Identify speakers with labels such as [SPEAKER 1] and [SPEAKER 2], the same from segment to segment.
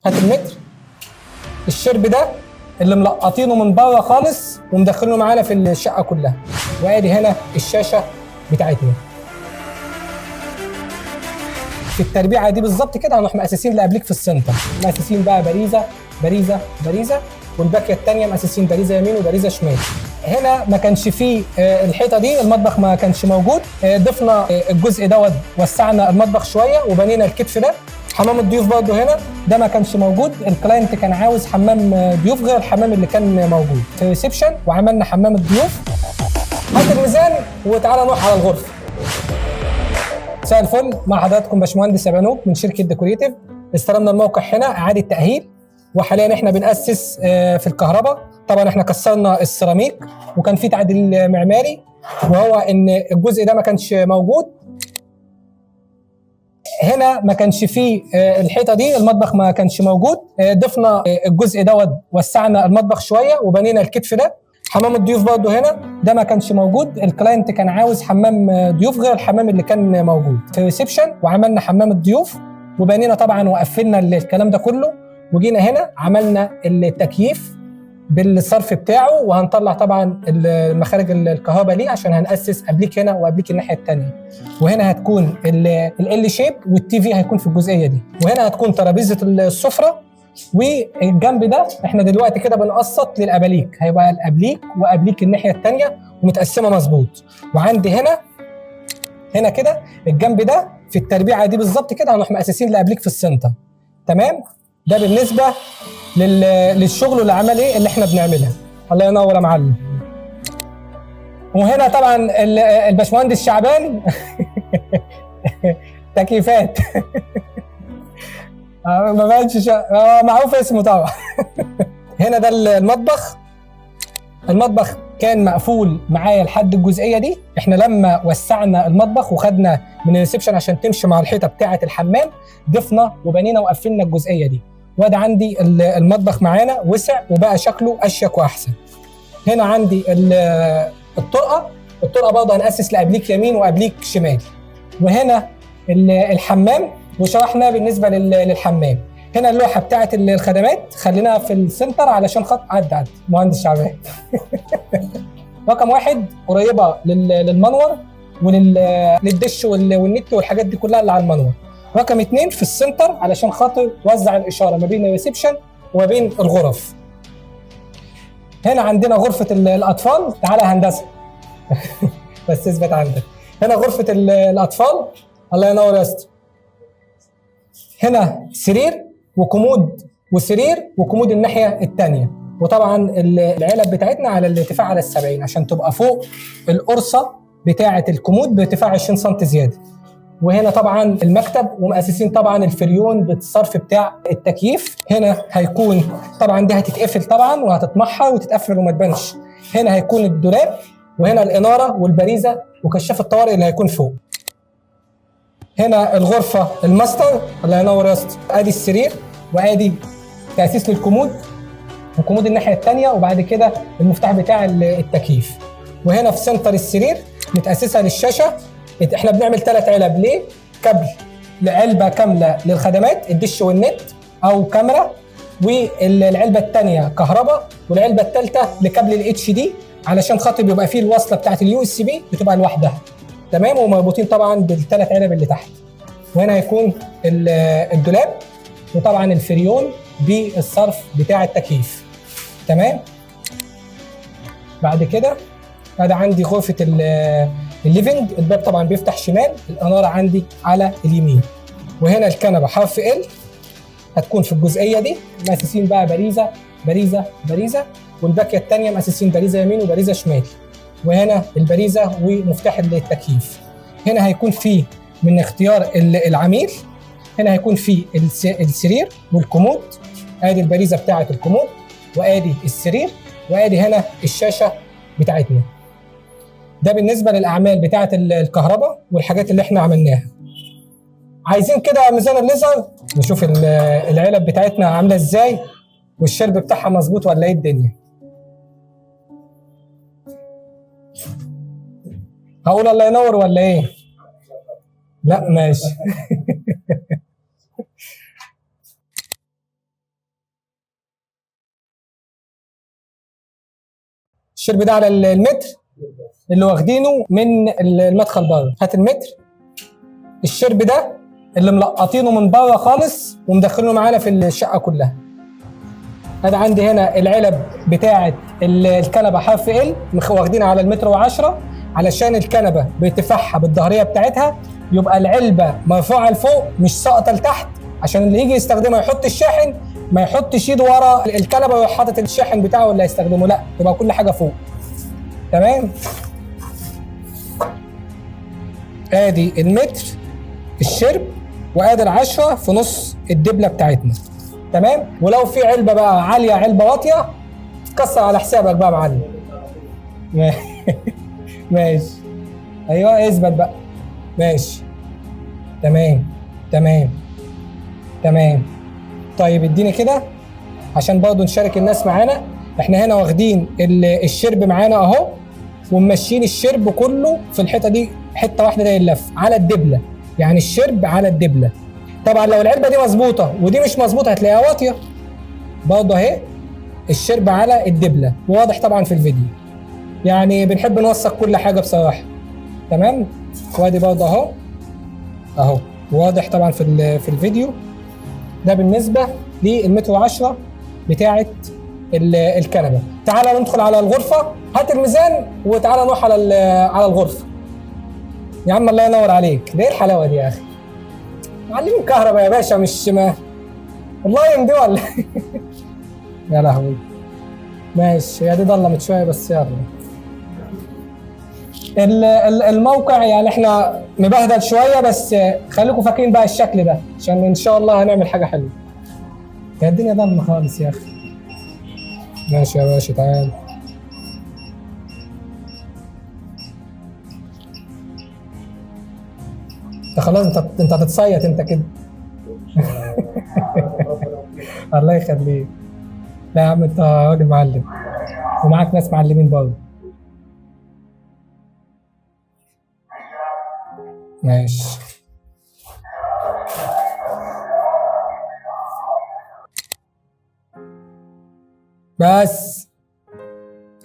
[SPEAKER 1] هات المتر. الشرب ده اللي ملقطينه من بره خالص ومدخلينه معانا في الشقه كلها. وادي هنا الشاشه بتاعتنا. في التربيعه دي بالظبط كده هنروح مؤسسين لابليك في السنتر، مؤسسين بقى باريزه باريزه باريزه، والباكيه الثانيه مؤسسين باريزه يمين وباريزه شمال. هنا ما كانش فيه الحيطه دي، المطبخ ما كانش موجود، ضفنا الجزء دوت، وسعنا المطبخ شويه وبنينا الكتف ده. حمام الضيوف برضه هنا ده ما كانش موجود، الكلاينت كان عاوز حمام ضيوف غير الحمام اللي كان موجود في الريسبشن، وعملنا حمام الضيوف. هات الميزان وتعالى نروح على الغرفه. مساء الفل، مع حضراتكم باشمهندس يبانوك من شركه ديكوريتيف. استلمنا الموقع هنا اعاده تاهيل، وحاليا احنا بناسس في الكهرباء. طبعا احنا كسرنا السيراميك وكان في تعديل معماري، وهو ان الجزء ده ما كانش موجود. هنا ما كانش فيه الحيطه دي، المطبخ ما كانش موجود، ضفنا الجزء دوت، وسعنا المطبخ شويه وبنينا الكتف ده. حمام الضيوف برضه هنا ده ما كانش موجود، الكلاينت كان عاوز حمام ضيوف غير الحمام اللي كان موجود في الريسبشن، وعملنا حمام الضيوف وبنينا طبعا وقفلنا الكلام ده كله. وجينا هنا عملنا التكييف بالصرف بتاعه، وهنطلع طبعا مخارج الكهرباء ليه عشان هنأسس ابليك هنا وابليك الناحيه الثانيه. وهنا هتكون ال شيب، والتي في هيكون في الجزئيه دي. وهنا هتكون ترابيزه السفره، والجنب ده احنا دلوقتي كده بنقسط للاباليك، هيبقى الابليك وابليك الناحيه الثانيه ومتقسمه مظبوط. وعندي هنا كده الجنب ده في التربيعه دي بالظبط كده هنروح مؤسسين لابليك في السنتر. تمام. ده بالنسبه للشغل والعمل ايه اللي احنا بنعملها. الله ينور يا معلم. وهنا طبعا الباشمهندس شعبان تكييفات ما بانش معروف اسمه طبعا. هنا ده المطبخ كان مقفول معايا لحد الجزئيه دي. احنا لما وسعنا المطبخ وخدنا من الريسبشن عشان تمشي مع الحيطه بتاعه الحمام، ضفنا وبنينا وقفلنا الجزئيه دي. وده عندي المطبخ معانا وسع وبقى شكله اشيك واحسن. هنا عندي الطرقه برضه هنأسس لابليك يمين وابليك شمال. وهنا الحمام، وشرحنا بالنسبه للحمام. هنا اللوحه بتاعه الخدمات خليناها في السنتر علشان خط عد مهندس شعبان. رقم 1 قريبه للمنور وللدش والنت والحاجات دي كلها اللي على المنور. رقم 2 في السنتر علشان خاطر وزع الاشاره ما بين الريسبشن وما بين الغرف. هنا عندنا غرفه الاطفال. تعالى هندسه بس اثبت عندك. هنا غرفه الاطفال. الله ينور يا اسطى. هنا سرير وكومود، وسرير وكومود الناحيه الثانيه. وطبعا العلب بتاعتنا على الارتفاع على ال70 عشان تبقى فوق القرصه بتاعه الكومود بارتفاع 20 سم زياده. وهنا طبعا المكتب، ومؤسسين طبعا الفريون بالصرف بتاع التكييف. هنا هيكون طبعا دي هتتقفل طبعا وهتتمحر وتتقفل وما تبانش. هنا هيكون الدولاب، وهنا الاناره والبريزه وكشاف الطوارئ اللي هيكون فوق. هنا الغرفه الماستر. الله ينور يا اسطى. ادي السرير، وادي تاسيس للكومود وكومود الناحيه الثانيه، وبعد كده المفتاح بتاع التكييف. وهنا في سنتر السرير متاسسه للشاشه. احنا بنعمل 3 علب ليه؟ كابل لعلبه كامله للخدمات الدش والنت او كاميرا، والعلبه الثانيه كهرباء، والعلبه الثالثه لكابل الاتش دي علشان خاطر بيبقى فيه الوصله بتاعه اليو اس بي بتبقى لوحدها. تمام. ومربوطين طبعا بال3 علب اللي تحت. وهنا هيكون الدولاب، وطبعا الفريون بالصرف بتاع التكييف. تمام. بعد كده هذا عندي غرفه الليفنج. الباب طبعا بيفتح شمال، الاناره عندي على اليمين. وهنا الكنبه حرف ال هتكون في الجزئيه دي. مؤسسين بقى باريزه باريزه باريزه، والباكيه الثانيه مؤسسين باريزه يمين وباريزه شمال. وهنا الباريزه ومفتاح التكييف. هنا هيكون فيه من اختيار العميل، هنا هيكون فيه السرير والكومود. ادي الباريزه بتاعه الكومود، وادي السرير، وادي هنا الشاشه بتاعتنا. ده بالنسبه للاعمال بتاعه الكهرباء والحاجات اللي احنا عملناها. عايزين كده ميزان الليزر نشوف العلب بتاعتنا عامله ازاي والشرب بتاعها مظبوط ولا ايه الدنيا. هقول الله ينور ولا ايه؟ لا ماشي. الشرب ده على المتر اللي واخدينه من المدخل بره. هات المتر، الشرب ده اللي ملقطينه من بره خالص ومدخلينه معانا في الشقه كلها. انا عندي هنا العلب بتاعه الكنبه حرف ال واخدينها على المتر وعشرة، علشان الكنبه بارتفاعها بالظهريه بتاعتها يبقى العلبه مرفوعه لفوق مش ساقطه لتحت، عشان اللي يجي يستخدمها يحط الشاحن ما يحطش ايده ورا الكنبه ويروح حاطط الشاحن بتاعه اللي هيستخدمه، لا تبقى كل حاجه فوق. تمام. ادي المتر الشرب وادي العشرة في نص الدبله بتاعتنا. تمام. ولو في علبه بقى عاليه علبه واطيه تكسر على حسابك بقى يا معلم. ماشي. ايوه اثبت بقى. ماشي. تمام تمام تمام. طيب اديني كده عشان برضه نشارك الناس معانا. احنا هنا واخدين الشرب معانا اهو وممشيين الشرب كله في الحته دي حته واحده زي اللف على الدبله، يعني الشرب على الدبله. طبعا لو العلبه دي مظبوطه ودي مش مظبوطه هتلاقيها واطيه برضه اهي. الشرب على الدبله واضح طبعا في الفيديو، يعني بنحب نوثق كل حاجه بصراحه. تمام. وادي برضه اهو واضح طبعا في الفيديو. ده بالنسبه للمتر وعشرة بتاعه الكنبه. تعالى ندخل على الغرفه، هات الميزان وتعالى نروح على الغرفه. يا عم الله ينور عليك، ده ايه الحلاوه دي يا اخي؟ معلمين كهرباء يا باشا، مش ما والله يمدي ولا يا لهوي. ماشي، هي دي ضلمت شويه بس يلا. الموقع يعني احنا مبهدل شويه بس خليكم فاكرين بقى الشكل ده عشان ان شاء الله هنعمل حاجه حلوه. يا الدنيا ضلمه خالص يا اخي. ماشي يا باشا تعال. انت خلاص انت هتتصيط انت كده. الله يخليك. لا يا عم انت راجل معلم ومعاك ناس معلمين برضه. ماشي. بس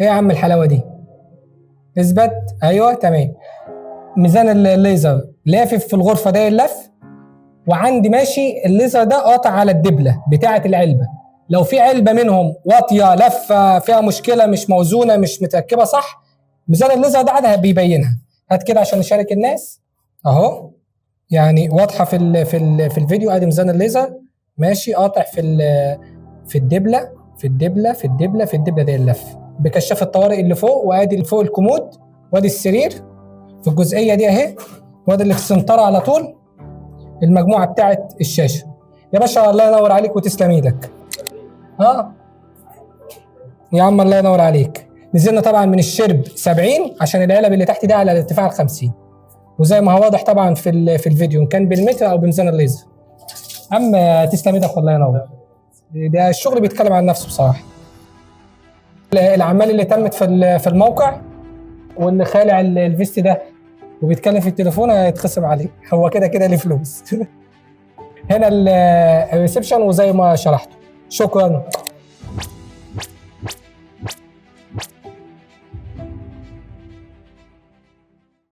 [SPEAKER 1] ايه يا عم الحلاوه دي؟ اثبت. ايوه تمام. ميزان الليزر لافف في الغرفه داير اللف، وعندي ماشي الليزر ده قاطع على الدبله بتاعه العلبه. لو في علبه منهم واطيه لفه فيها مشكله مش موزونه مش متركبه صح، ميزان الليزر ده عادها بيبينها. هات كده عشان نشارك الناس اهو، يعني واضحه في الفيديو. ادي ميزان الليزر ماشي قاطع في الدبله في الدبله دي اللف بكشاف الطوارئ اللي فوق، وادي اللي فوق الكومود، وادي السرير في الجزئيه دي اهي، وادي اللي في السنتره على طول المجموعه بتاعه الشاشه. يا باشا الله ينور عليك وتسلم ايدك. يا عم الله ينور عليك. نزلنا طبعا من الشرب 70 عشان العلب اللي تحت دي على ارتفاع 50، وزي ما هو واضح طبعا في الفيديو ان كان بالمتر او بميزان الليزر. عم تسلم ايدك والله ينور. ده الشغل بيتكلم عن نفسه بصراحه. العمال اللي تمت في الموقع واللي خالع الفيست ده وبيتكلم في التليفون هيتخصم عليه، هو كده كده ليه فلوس. هنا الريسبشن وزي ما شرحته. شكرا.